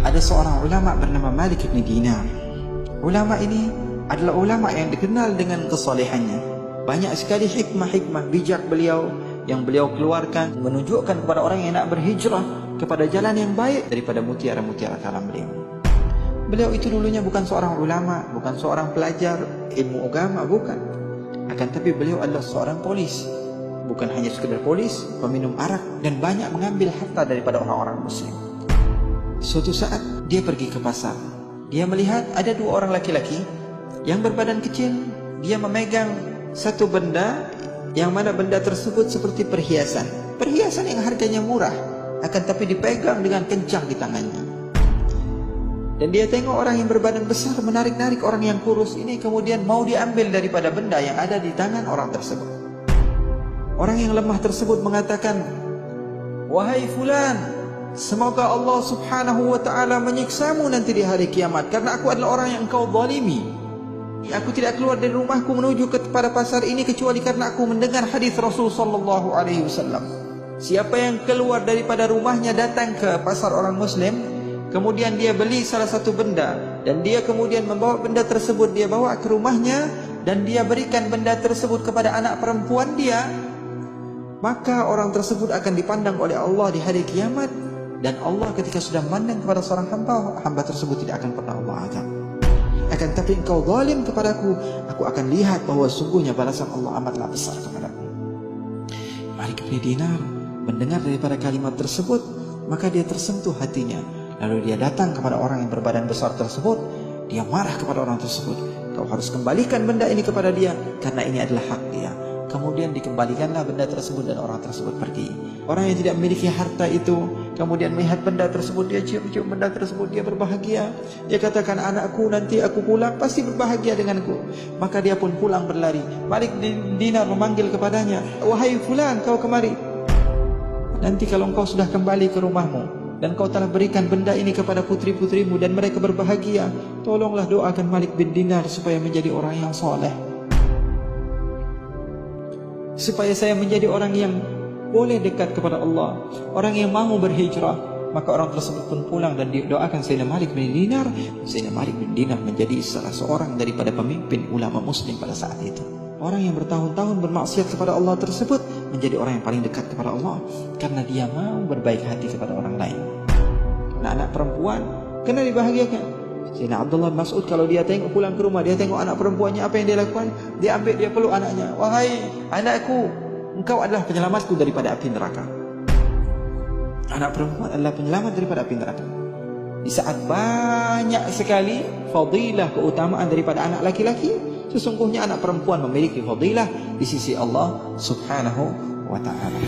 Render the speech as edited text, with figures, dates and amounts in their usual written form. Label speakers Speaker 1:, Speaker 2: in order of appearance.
Speaker 1: ada seorang ulama bernama Malik bin Dinar. Ulama ini adalah ulama yang dikenal dengan kesalehannya. Banyak sekali hikmah-hikmah bijak beliau yang beliau keluarkan menunjukkan kepada orang yang nak berhijrah kepada jalan yang baik daripada mutiara-mutiara kalam beliau. Beliau itu dulunya bukan seorang ulama, bukan seorang pelajar ilmu agama, bukan. Akan tapi beliau adalah seorang polis. Bukan hanya sekedar polis, peminum arak dan banyak mengambil harta daripada orang-orang muslim. Suatu saat dia pergi ke pasar. Dia melihat ada dua orang laki-laki yang berbadan kecil. Dia memegang satu benda yang mana benda tersebut seperti perhiasan. Perhiasan yang harganya murah, akan tapi dipegang dengan kencang di tangannya. Dan dia tengok orang yang berbadan besar menarik-narik orang yang kurus ini, kemudian mau diambil daripada benda yang ada di tangan orang tersebut. Orang yang lemah tersebut mengatakan, "Wahai fulan, semoga Allah subhanahu wa ta'ala menyiksamu nanti di hari kiamat, karena aku adalah orang yang engkau zalimi. Aku tidak keluar dari rumahku menuju kepada pasar ini kecuali karena aku mendengar hadis Rasul sallallahu alaihi wasallam. Siapa yang keluar daripada rumahnya datang ke pasar orang muslim, kemudian dia beli salah satu benda, dan dia kemudian membawa benda tersebut, dia bawa ke rumahnya, dan dia berikan benda tersebut kepada anak perempuan dia, maka orang tersebut akan dipandang oleh Allah di hari kiamat. Dan Allah ketika sudah memandang kepada seorang hamba, hamba tersebut tidak akan pernah Allah azab. Akan tapi engkau zalim kepadaku, aku akan lihat bahwa sungguhnya balasan Allah amatlah besar kepadaku." Malik bin Dinar mendengar daripada kalimat tersebut, maka dia tersentuh hatinya. Lalu dia datang kepada orang yang berbadan besar tersebut. Dia marah kepada orang tersebut, "Kau harus kembalikan benda ini kepada dia, karena ini adalah hak dia." Kemudian dikembalikanlah benda tersebut dan orang tersebut pergi. Orang yang tidak memiliki harta itu kemudian melihat benda tersebut, dia cium-cium benda tersebut, dia berbahagia. Dia katakan, "Anakku nanti aku pulang pasti berbahagia denganku." Maka dia pun pulang berlari. Malik bin Dinar memanggil kepadanya, "Wahai fulan, kau kemari. Nanti kalau engkau sudah kembali ke rumahmu dan kau telah berikan benda ini kepada putri-putrimu dan mereka berbahagia, tolonglah doakan Malik bin Dinar supaya menjadi orang yang soleh, supaya saya menjadi orang yang boleh dekat kepada Allah, orang yang mau berhijrah." Maka orang tersebut pun pulang dan didoakan Sayyidina Malik bin Dinar. Sayyidina Malik bin Dinar menjadi salah seorang daripada pemimpin ulama muslim pada saat itu. Orang yang bertahun-tahun bermaksiat kepada Allah tersebut menjadi orang yang paling dekat kepada Allah, karena dia mau berbaik hati kepada orang lain. Anak-anak perempuan kena dibahagiakan. Sayyidina Abdullah bin Mas'ud kalau dia tengok pulang ke rumah, dia tengok anak perempuannya, apa yang dia lakukan? Dia ambil, dia peluk anaknya. "Wahai anakku, engkau adalah penyelamatku daripada api neraka." Anak perempuan adalah penyelamat daripada api neraka. Di saat banyak sekali fadilah keutamaan daripada anak laki-laki, sesungguhnya anak perempuan memiliki fadilah di sisi Allah subhanahu wa ta'ala.